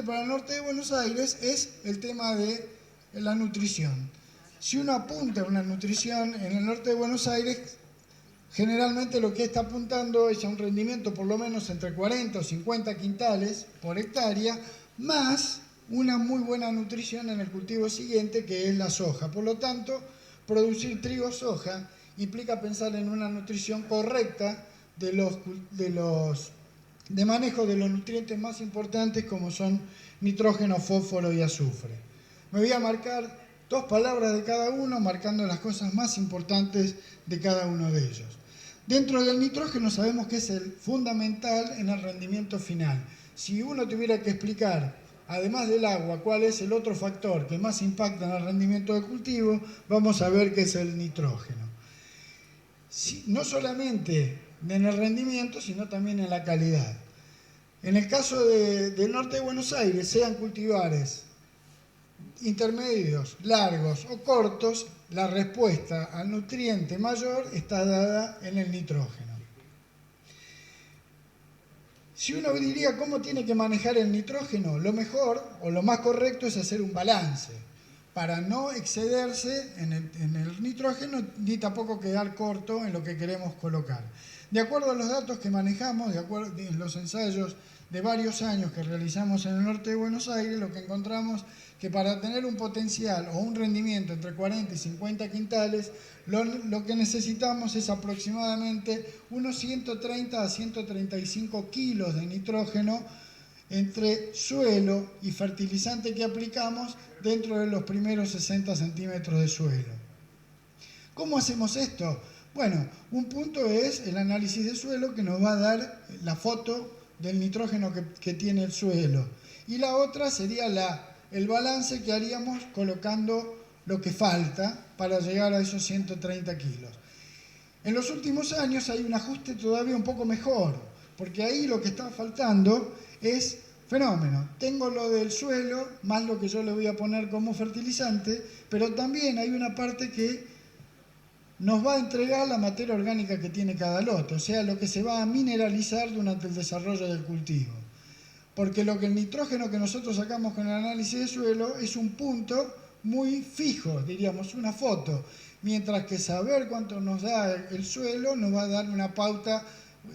para el norte de Buenos Aires es el tema de la nutrición. Si uno apunta a una nutrición en el norte de Buenos Aires, generalmente lo que está apuntando es a un rendimiento por lo menos entre 40 o 50 quintales por hectárea, más una muy buena nutrición en el cultivo siguiente, que es la soja. Por lo tanto, producir trigo-soja implica pensar en una nutrición correcta de manejo de los nutrientes más importantes, como son nitrógeno, fósforo y azufre. Me voy a marcar 2 palabras de cada uno, marcando las cosas más importantes de cada uno de ellos. Dentro del nitrógeno sabemos que es el fundamental en el rendimiento final. Si uno tuviera que explicar, además del agua, cuál es el otro factor que más impacta en el rendimiento del cultivo, vamos a ver que es el nitrógeno. No solamente en el rendimiento, sino también en la calidad. En el caso del norte de Buenos Aires, sean cultivares intermedios, largos o cortos, la respuesta al nutriente mayor está dada en el nitrógeno. Si uno diría cómo tiene que manejar el nitrógeno, lo mejor o lo más correcto es hacer un balance para no excederse en el nitrógeno ni tampoco quedar corto en lo que queremos colocar. De acuerdo a los datos que manejamos, de acuerdo a los ensayos de varios años que realizamos en el norte de Buenos Aires, lo que encontramos que para tener un potencial o un rendimiento entre 40 y 50 quintales, lo que necesitamos es aproximadamente unos 130 a 135 kilos de nitrógeno entre suelo y fertilizante que aplicamos dentro de los primeros 60 centímetros de suelo. ¿Cómo hacemos esto? Bueno, un punto es el análisis de suelo, que nos va a dar la foto del nitrógeno que tiene el suelo. Y la otra sería el balance que haríamos colocando lo que falta para llegar a esos 130 kilos. En los últimos años hay un ajuste todavía un poco mejor, porque ahí lo que está faltando es fenómeno. Tengo lo del suelo, más lo que yo le voy a poner como fertilizante, pero también hay una parte que nos va a entregar la materia orgánica que tiene cada lote, o sea, lo que se va a mineralizar durante el desarrollo del cultivo. Porque el nitrógeno que nosotros sacamos con el análisis de suelo es un punto muy fijo, diríamos, una foto, mientras que saber cuánto nos da el suelo nos va a dar una pauta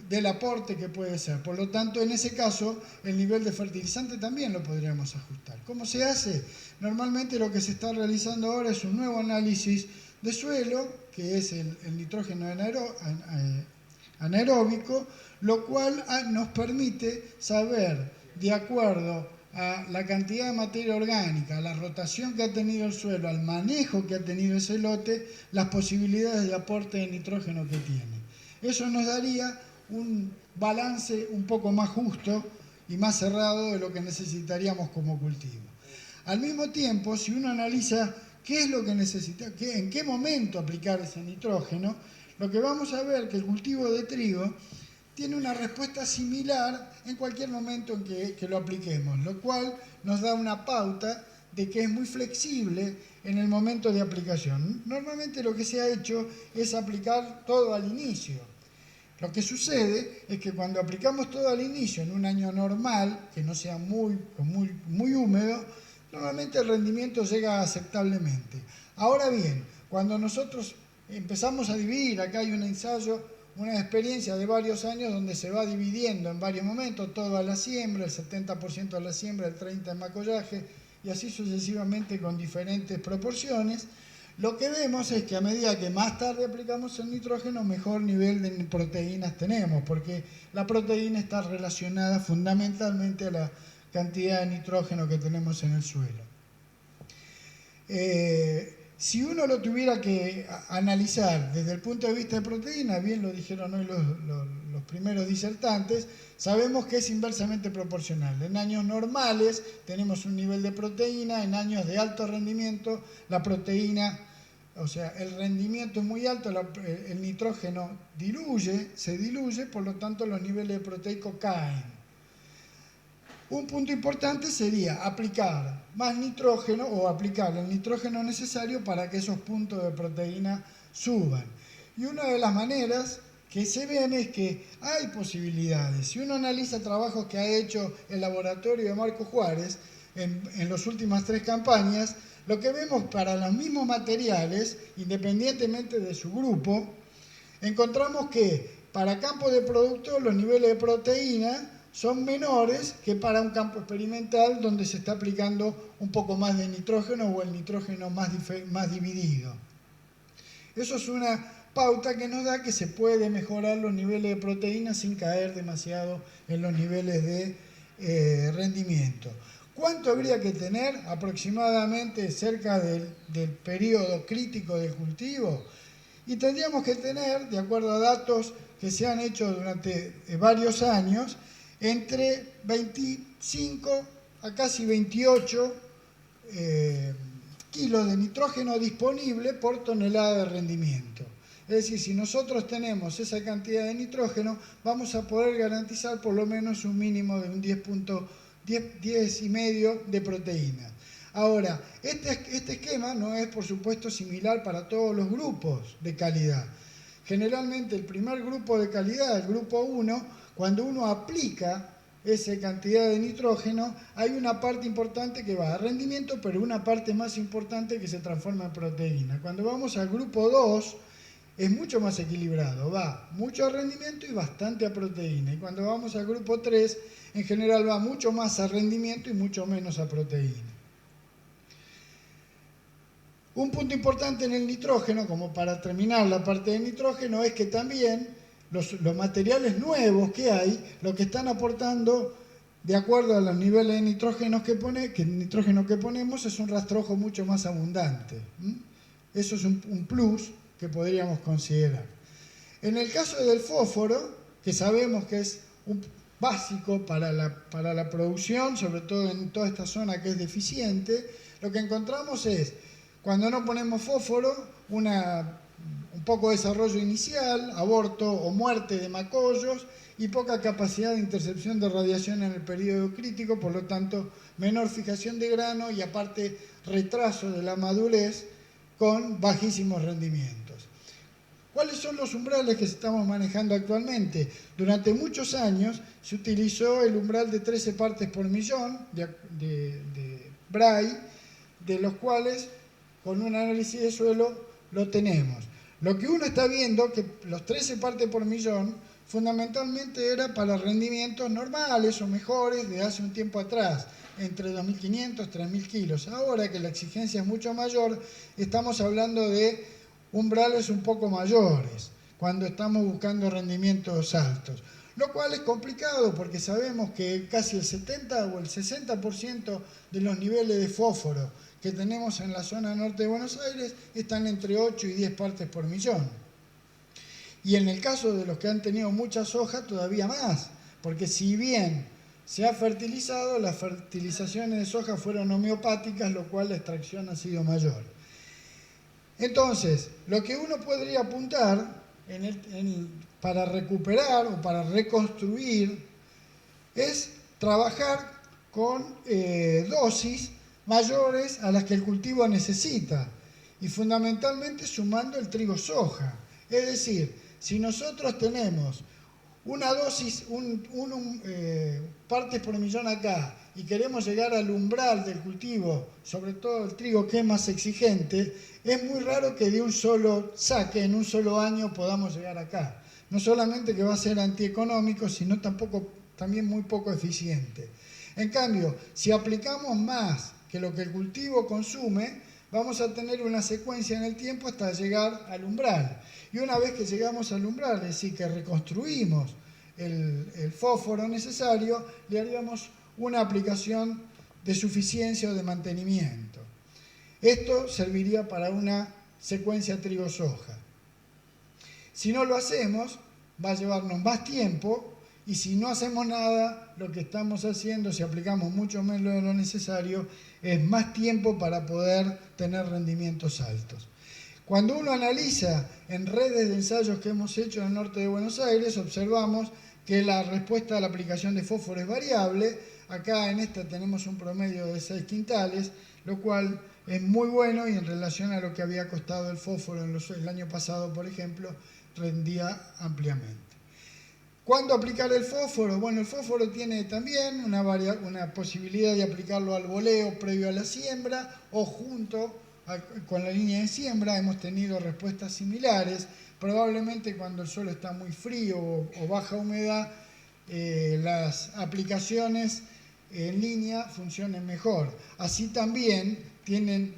del aporte que puede ser. Por lo tanto, en ese caso, el nivel de fertilizante también lo podríamos ajustar. ¿Cómo se hace? Normalmente lo que se está realizando ahora es un nuevo análisis de suelo, que es el nitrógeno anaeróbico, lo cual nos permite saber, de acuerdo a la cantidad de materia orgánica, a la rotación que ha tenido el suelo, al manejo que ha tenido ese lote, las posibilidades de aporte de nitrógeno que tiene. Eso nos daría un balance un poco más justo y más cerrado de lo que necesitaríamos como cultivo. Al mismo tiempo, si uno analiza qué es lo que necesita, en qué momento aplicar ese nitrógeno, lo que vamos a ver es que el cultivo de trigo tiene una respuesta similar en cualquier momento en que lo apliquemos, lo cual nos da una pauta de que es muy flexible en el momento de aplicación. Normalmente lo que se ha hecho es aplicar todo al inicio. Lo que sucede es que cuando aplicamos todo al inicio en un año normal, que no sea muy húmedo, normalmente el rendimiento llega aceptablemente. Ahora bien, cuando nosotros empezamos a dividir, acá hay un ensayo, una experiencia de varios años donde se va dividiendo en varios momentos, todo a la siembra, el 70% a la siembra, el 30% en macollaje, y así sucesivamente con diferentes proporciones. Lo que vemos es que a medida que más tarde aplicamos el nitrógeno, mejor nivel de proteínas tenemos, porque la proteína está relacionada fundamentalmente a la cantidad de nitrógeno que tenemos en el suelo. Si uno lo tuviera que analizar desde el punto de vista de proteína, bien lo dijeron hoy los primeros disertantes, sabemos que es inversamente proporcional. En años normales tenemos un nivel de proteína, en años de alto rendimiento la proteína, o sea, el rendimiento es muy alto, el nitrógeno se diluye, por lo tanto los niveles de proteico caen. Un punto importante sería aplicar más nitrógeno o aplicar el nitrógeno necesario para que esos puntos de proteína suban. Y una de las maneras que se ven es que hay posibilidades. Si uno analiza trabajos que ha hecho el laboratorio de Marco Juárez en las últimas 3 campañas, lo que vemos para los mismos materiales, independientemente de su grupo, encontramos que para campos de producto los niveles de proteína son menores que para un campo experimental donde se está aplicando un poco más de nitrógeno o el nitrógeno más dividido. Eso es una pauta que nos da que se puede mejorar los niveles de proteína sin caer demasiado en los niveles de rendimiento. ¿Cuánto habría que tener? Aproximadamente cerca del periodo crítico del cultivo. Y tendríamos que tener, de acuerdo a datos que se han hecho durante varios años, entre 25 a casi 28 kilos de nitrógeno disponible por tonelada de rendimiento. Es decir, si nosotros tenemos esa cantidad de nitrógeno, vamos a poder garantizar por lo menos un mínimo de un 10,5 de proteína. Ahora, este esquema no es, por supuesto, similar para todos los grupos de calidad. Generalmente el primer grupo de calidad, el grupo 1, cuando uno aplica esa cantidad de nitrógeno, hay una parte importante que va a rendimiento, pero una parte más importante que se transforma en proteína. Cuando vamos al grupo 2, es mucho más equilibrado, va mucho a rendimiento y bastante a proteína. Y cuando vamos al grupo 3, en general va mucho más a rendimiento y mucho menos a proteína. Un punto importante en el nitrógeno, como para terminar la parte de nitrógeno, es que también los materiales nuevos que hay, lo que están aportando, de acuerdo a los niveles de nitrógeno que ponemos, es un rastrojo mucho más abundante. Eso es un plus que podríamos considerar. En el caso del fósforo, que sabemos que es un básico para la producción, sobre todo en toda esta zona que es deficiente, lo que encontramos es, cuando no ponemos fósforo, un poco de desarrollo inicial, aborto o muerte de macollos y poca capacidad de intercepción de radiación en el periodo crítico, por lo tanto, menor fijación de grano y aparte retraso de la madurez con bajísimos rendimientos. ¿Cuáles son los umbrales que estamos manejando actualmente? Durante muchos años se utilizó el umbral de 13 partes por millón de Bray, de los cuales con un análisis de suelo lo tenemos. Lo que uno está viendo que los 13 partes por millón fundamentalmente era para rendimientos normales o mejores de hace un tiempo atrás, entre 2.500 y 3.000 kilos. Ahora que la exigencia es mucho mayor, estamos hablando de umbrales un poco mayores, cuando estamos buscando rendimientos altos. Lo cual es complicado porque sabemos que casi el 70 o el 60% de los niveles de fósforo que tenemos en la zona norte de Buenos Aires están entre 8 y 10 partes por millón. Y en el caso de los que han tenido mucha soja, todavía más, porque si bien se ha fertilizado, las fertilizaciones de soja fueron homeopáticas, lo cual la extracción ha sido mayor. Entonces, lo que uno podría apuntar para recuperar o para reconstruir es trabajar con dosis mayores a las que el cultivo necesita y fundamentalmente sumando el trigo soja. Es decir, si nosotros tenemos una dosis, partes por millón acá y queremos llegar al umbral del cultivo, sobre todo el trigo que es más exigente, es muy raro que de un solo saque, en un solo año, podamos llegar acá. No solamente que va a ser antieconómico, sino también muy poco eficiente. En cambio, si aplicamos más que lo que el cultivo consume, vamos a tener una secuencia en el tiempo hasta llegar al umbral. Y una vez que llegamos al umbral, es decir, que reconstruimos el fósforo necesario, le haríamos una aplicación de suficiencia o de mantenimiento. Esto serviría para una secuencia trigo-soja. Si no lo hacemos, va a llevarnos más tiempo y si no hacemos nada, lo que estamos haciendo, si aplicamos mucho menos de lo necesario, es más tiempo para poder tener rendimientos altos. Cuando uno analiza en redes de ensayos que hemos hecho en el norte de Buenos Aires, observamos que la respuesta a la aplicación de fósforo es variable. Acá en esta tenemos un promedio de 6 quintales, lo cual es muy bueno y en relación a lo que había costado el fósforo el año pasado, por ejemplo, rendía ampliamente. ¿Cuándo aplicar el fósforo? Bueno, el fósforo tiene también una posibilidad de aplicarlo al boleo previo a la siembra o junto con la línea de siembra. Hemos tenido respuestas similares. Probablemente cuando el suelo está muy frío o baja humedad, las aplicaciones en línea funcionen mejor. Así también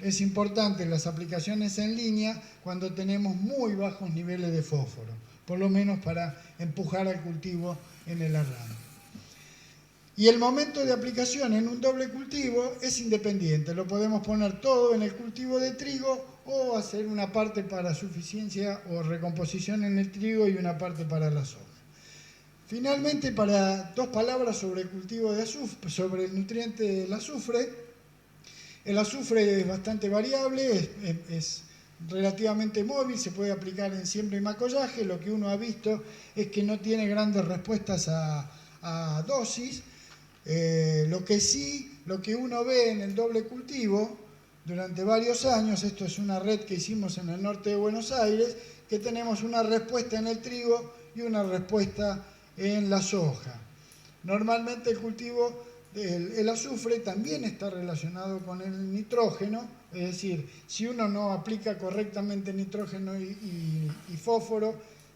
es importante las aplicaciones en línea cuando tenemos muy bajos niveles de fósforo, por lo menos para empujar al cultivo en el arranque. Y el momento de aplicación en un doble cultivo es independiente. Lo podemos poner todo en el cultivo de trigo o hacer una parte para suficiencia o recomposición en el trigo y una parte para la soja. Finalmente, dos palabras sobre el cultivo de azufre, sobre el nutriente del azufre. El azufre es bastante variable, es relativamente móvil, se puede aplicar en siembra y macollaje. Lo que uno ha visto es que no tiene grandes respuestas a dosis. Lo que uno ve en el doble cultivo durante varios años, esto es una red que hicimos en el norte de Buenos Aires, que tenemos una respuesta en el trigo y una respuesta en la soja. Normalmente el cultivo el azufre también está relacionado con el nitrógeno, es decir, si uno no aplica correctamente nitrógeno y fósforo,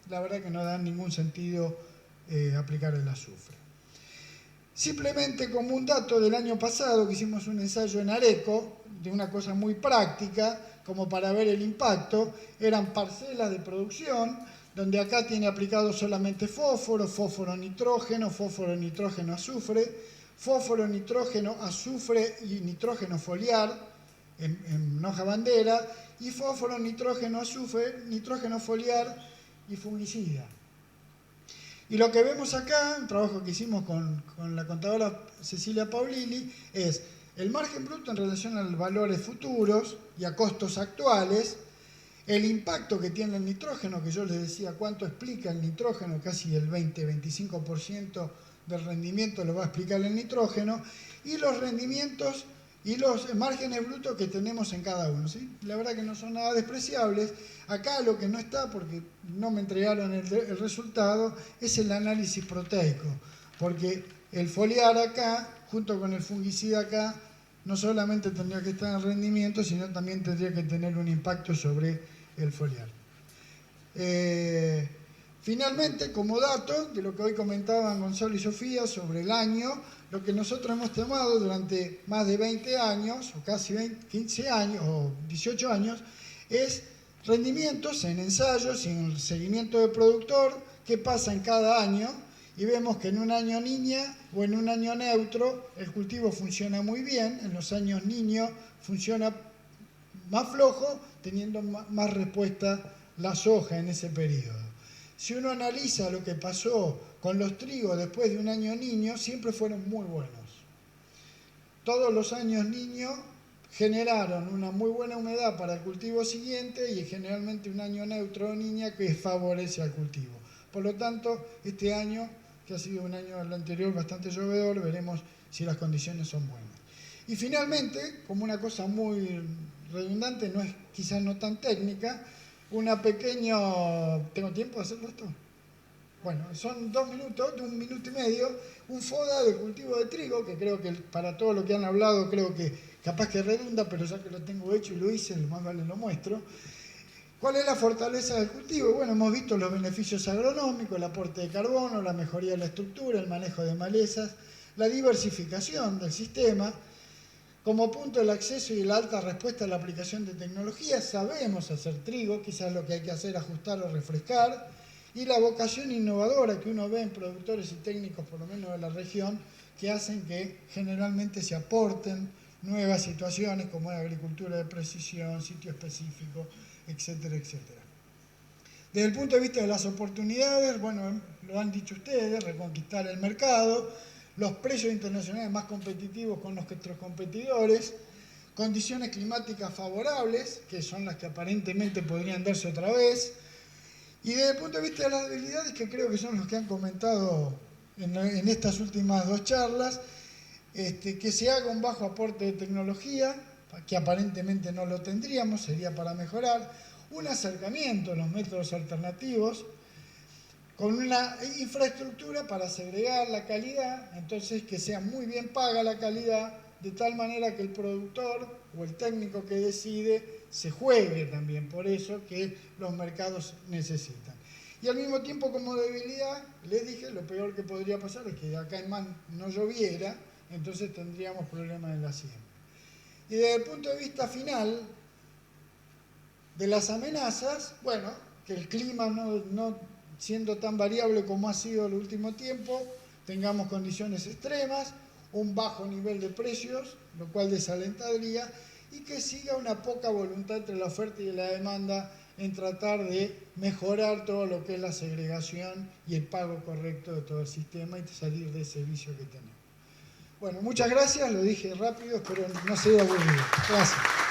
la verdad que no da ningún sentido aplicar el azufre. Simplemente como un dato del año pasado que hicimos un ensayo en Areco, de una cosa muy práctica, como para ver el impacto, eran parcelas de producción, donde acá tiene aplicado solamente fósforo, nitrógeno, azufre, fósforo, nitrógeno, azufre y nitrógeno foliar en hoja bandera, y fósforo, nitrógeno, azufre, nitrógeno foliar y fungicida. Y lo que vemos acá, un trabajo que hicimos con la contadora Cecilia Paulili, es el margen bruto en relación a los valores futuros y a costos actuales, el impacto que tiene el nitrógeno, que yo les decía cuánto explica el nitrógeno, casi el 20-25% del rendimiento lo va a explicar el nitrógeno, y los rendimientos y los márgenes brutos que tenemos en cada uno, ¿sí? La verdad que no son nada despreciables. Acá lo que no está, porque no me entregaron el resultado, es el análisis proteico, porque el foliar acá, junto con el fungicida acá, no solamente tendría que estar en rendimiento, sino también tendría que tener un impacto sobre el foliar. Finalmente, como dato de lo que hoy comentaban Gonzalo y Sofía sobre el año, lo que nosotros hemos tomado durante más de 20 años, o casi 15 años, o 18 años, es rendimientos en ensayos y en seguimiento de productor, qué pasa en cada año, y vemos que en un año niña o en un año neutro el cultivo funciona muy bien, en los años niño funciona más flojo, teniendo más respuesta la soja en ese periodo. Si uno analiza lo que pasó con los trigos después de un año niño, siempre fueron muy buenos. Todos los años niño generaron una muy buena humedad para el cultivo siguiente y generalmente un año neutro o niña que favorece al cultivo. Por lo tanto, este año, que ha sido un año el anterior bastante llovedor, veremos si las condiciones son buenas. Y finalmente, como una cosa muy redundante, quizás no tan técnica, una pequeña... ¿Tengo tiempo de hacerlo esto? Bueno, son 2 minutos, de 1 minuto y medio, un FODA de cultivo de trigo, que creo que para todo lo que han hablado, creo que capaz que redunda, pero ya que lo tengo hecho y lo hice, más vale lo muestro. ¿Cuál es la fortaleza del cultivo? Bueno, hemos visto los beneficios agronómicos, el aporte de carbono, la mejoría de la estructura, el manejo de malezas, la diversificación del sistema. Como punto, el acceso y la alta respuesta a la aplicación de tecnología. Sabemos hacer trigo, quizás lo que hay que hacer es ajustar o refrescar. Y la vocación innovadora que uno ve en productores y técnicos, por lo menos de la región, que hacen que generalmente se aporten nuevas situaciones como la agricultura de precisión, sitio específico, etcétera, etcétera. Desde el punto de vista de las oportunidades, bueno, lo han dicho ustedes, reconquistar el mercado, los precios internacionales más competitivos con nuestros competidores, condiciones climáticas favorables, que son las que aparentemente podrían darse otra vez, y desde el punto de vista de las habilidades, que creo que son los que han comentado en estas últimas 2 charlas, que se haga un bajo aporte de tecnología, que aparentemente no lo tendríamos, sería para mejorar, un acercamiento a los métodos alternativos, con una infraestructura para segregar la calidad, entonces que sea muy bien paga la calidad, de tal manera que el productor o el técnico que decide se juegue también por eso que los mercados necesitan. Y al mismo tiempo, como debilidad, les dije, lo peor que podría pasar es que acá en Man no lloviera, entonces tendríamos problemas en la siembra. Y desde el punto de vista final de las amenazas, bueno, que el clima no siendo tan variable como ha sido el último tiempo, tengamos condiciones extremas, un bajo nivel de precios, lo cual desalentaría, y que siga una poca voluntad entre la oferta y la demanda en tratar de mejorar todo lo que es la segregación y el pago correcto de todo el sistema y salir de ese vicio que tenemos. Bueno, muchas gracias, lo dije rápido, espero no sea aburrido. Gracias.